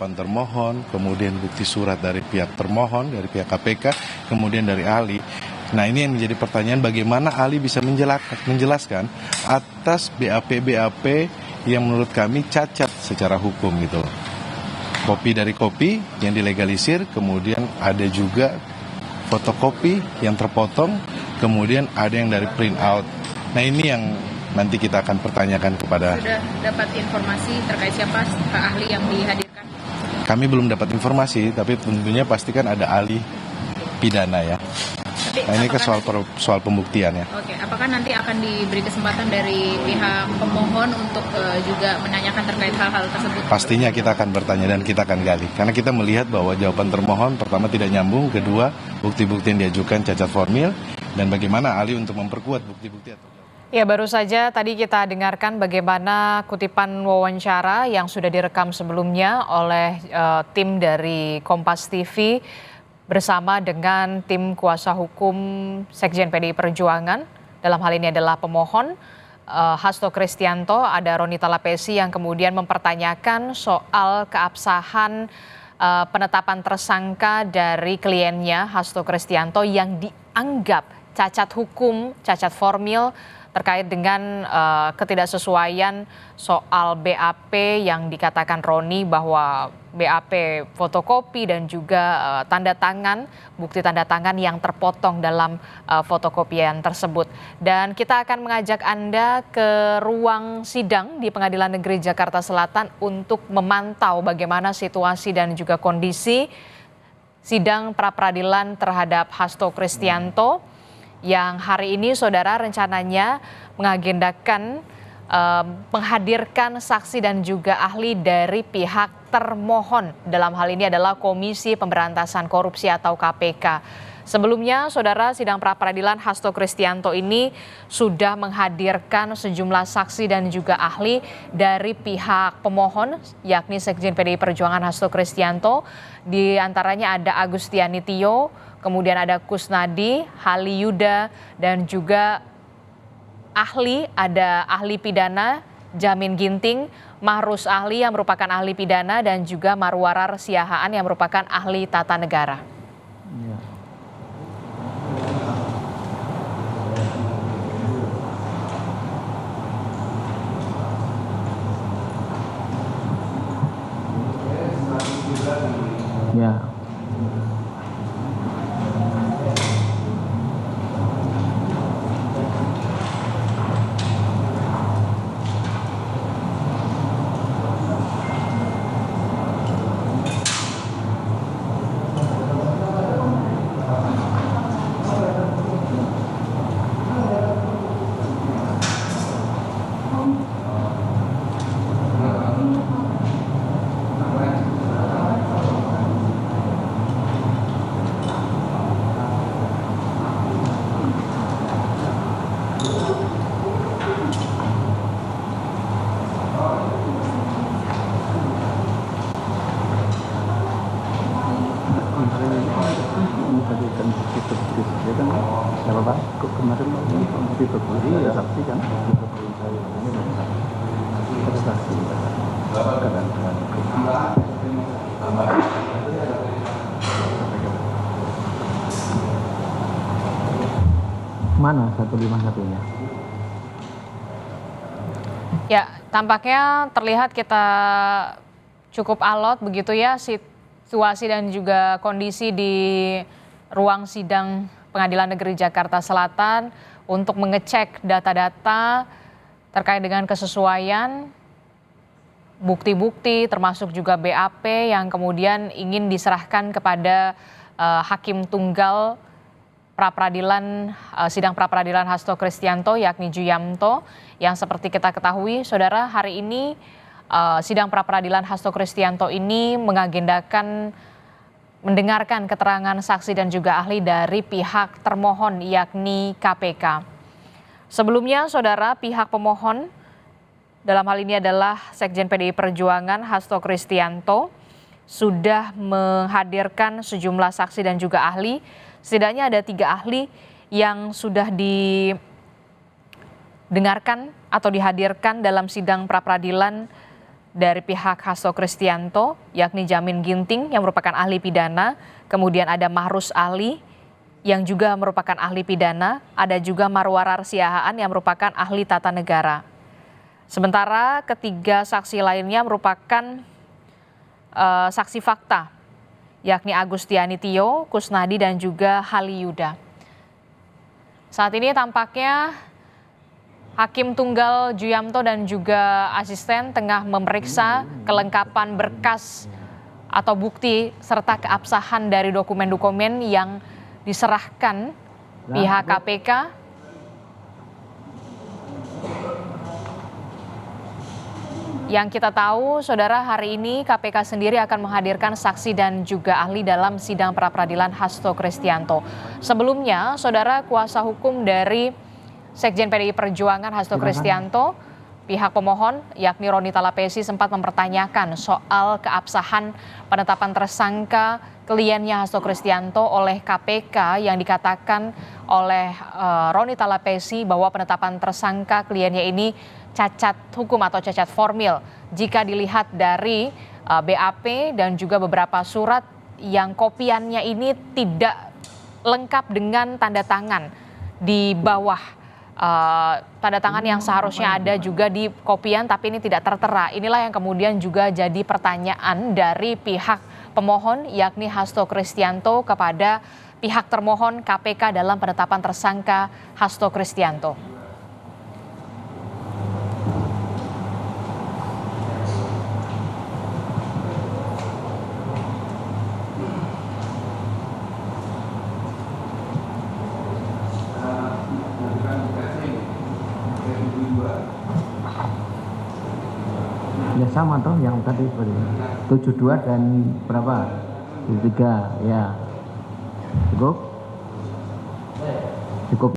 termohon, kemudian bukti surat dari pihak termohon, dari pihak KPK, kemudian dari ahli. Nah, ini yang menjadi pertanyaan, bagaimana ahli bisa menjelaskan atas BAP yang menurut kami cacat secara hukum gitu. Kopi dari kopi yang dilegalisir, kemudian ada juga fotokopi yang terpotong, kemudian ada yang dari print out. Nah, ini yang nanti kita akan pertanyakan kepada... Sudah dapat informasi terkait siapa Pak ahli yang dihadirkan? Kami belum dapat informasi, tapi tentunya pastikan ada ahli pidana ya. Tapi nah, ini kan soal pembuktian ya. Oke, apakah nanti akan diberi kesempatan dari pihak pemohon untuk juga menanyakan terkait hal-hal tersebut? Pastinya kita akan bertanya dan kita akan gali. Karena kita melihat bahwa jawaban termohon pertama tidak nyambung, kedua bukti-bukti yang diajukan cacat formil, dan bagaimana ahli untuk memperkuat bukti-bukti atau... Ya, baru saja tadi kita dengarkan bagaimana kutipan wawancara yang sudah direkam sebelumnya oleh tim dari Kompas TV bersama dengan tim kuasa hukum Sekjen PDI Perjuangan. Dalam hal ini adalah pemohon Hasto Kristianto, ada Roni Talapesi yang kemudian mempertanyakan soal keabsahan penetapan tersangka dari kliennya Hasto Kristianto yang dianggap cacat hukum, cacat formil, terkait dengan ketidaksesuaian soal BAP yang dikatakan Roni bahwa BAP fotokopi dan juga tanda tangan, bukti tanda tangan yang terpotong dalam fotokopian tersebut. Dan kita akan mengajak Anda ke ruang sidang di Pengadilan Negeri Jakarta Selatan untuk memantau bagaimana situasi dan juga kondisi sidang pra-peradilan terhadap Hasto Kristianto yang hari ini saudara rencananya mengagendakan menghadirkan saksi dan juga ahli dari pihak termohon. Dalam hal ini adalah Komisi Pemberantasan Korupsi atau KPK. Sebelumnya saudara, sidang pra-peradilan Hasto Kristianto ini sudah menghadirkan sejumlah saksi dan juga ahli dari pihak pemohon, yakni Sekjen PDI Perjuangan Hasto Kristianto. Di antaranya ada Agustiani Tio, kemudian ada Kusnadi, Hali Yuda, dan juga ada ahli pidana Jamin Ginting, Mahrus Ahli yang merupakan ahli pidana, dan juga Marwarar Siahaan yang merupakan ahli tata negara. Ya. Menghadirkan bukti tertulis ya kan, nggak apa-apa. Kok kemarin bukti tertulis ada saksi kan? Ada saksi. Mana 151-nya? Ya, tampaknya terlihat kita cukup alot begitu ya situasi dan juga kondisi di ruang sidang Pengadilan Negeri Jakarta Selatan untuk mengecek data-data terkait dengan kesesuaian bukti-bukti termasuk juga BAP yang kemudian ingin diserahkan kepada Hakim Tunggal sidang pra-peradilan Hasto Kristianto yakni Juyamto, yang seperti kita ketahui saudara, hari ini sidang pra-peradilan Hasto Kristianto ini mengagendakan mendengarkan keterangan saksi dan juga ahli dari pihak termohon yakni KPK. Sebelumnya saudara, pihak pemohon dalam hal ini adalah Sekjen PDI Perjuangan Hasto Kristianto sudah menghadirkan sejumlah saksi dan juga ahli. Setidaknya ada 3 ahli yang sudah didengarkan atau dihadirkan dalam sidang pra-peradilan dari pihak Hasto Kristianto, yakni Jamin Ginting yang merupakan ahli pidana, kemudian ada Mahrus Ali yang juga merupakan ahli pidana, ada juga Marwarar Siahaan yang merupakan ahli tata negara. Sementara ketiga saksi lainnya merupakan saksi fakta, yakni Agustiani Tio, Kusnadi, dan juga Hali Yuda. Saat ini tampaknya Hakim Tunggal Juyamto dan juga asisten tengah memeriksa kelengkapan berkas atau bukti serta keabsahan dari dokumen-dokumen yang diserahkan pihak KPK. Yang kita tahu, saudara, hari ini KPK sendiri akan menghadirkan saksi dan juga ahli dalam sidang pra-peradilan Hasto Kristianto. Sebelumnya, saudara, kuasa hukum dari Sekjen PDI Perjuangan Hasto Kristianto, pihak pemohon yakni Roni Talapesi sempat mempertanyakan soal keabsahan penetapan tersangka kliennya Hasto Kristianto oleh KPK yang dikatakan oleh Roni Talapesi bahwa penetapan tersangka kliennya ini cacat hukum atau cacat formil jika dilihat dari BAP dan juga beberapa surat yang kopiannya ini tidak lengkap dengan tanda tangan di bawah tanda tangan yang seharusnya ada juga di kopian, tapi ini tidak tertera. Inilah yang kemudian juga jadi pertanyaan dari pihak pemohon yakni Hasto Kristianto kepada pihak termohon KPK dalam penetapan tersangka Hasto Kristianto. Ya sama toh yang tadi 72 dan berapa? 73 ya. Cukup? Cukup.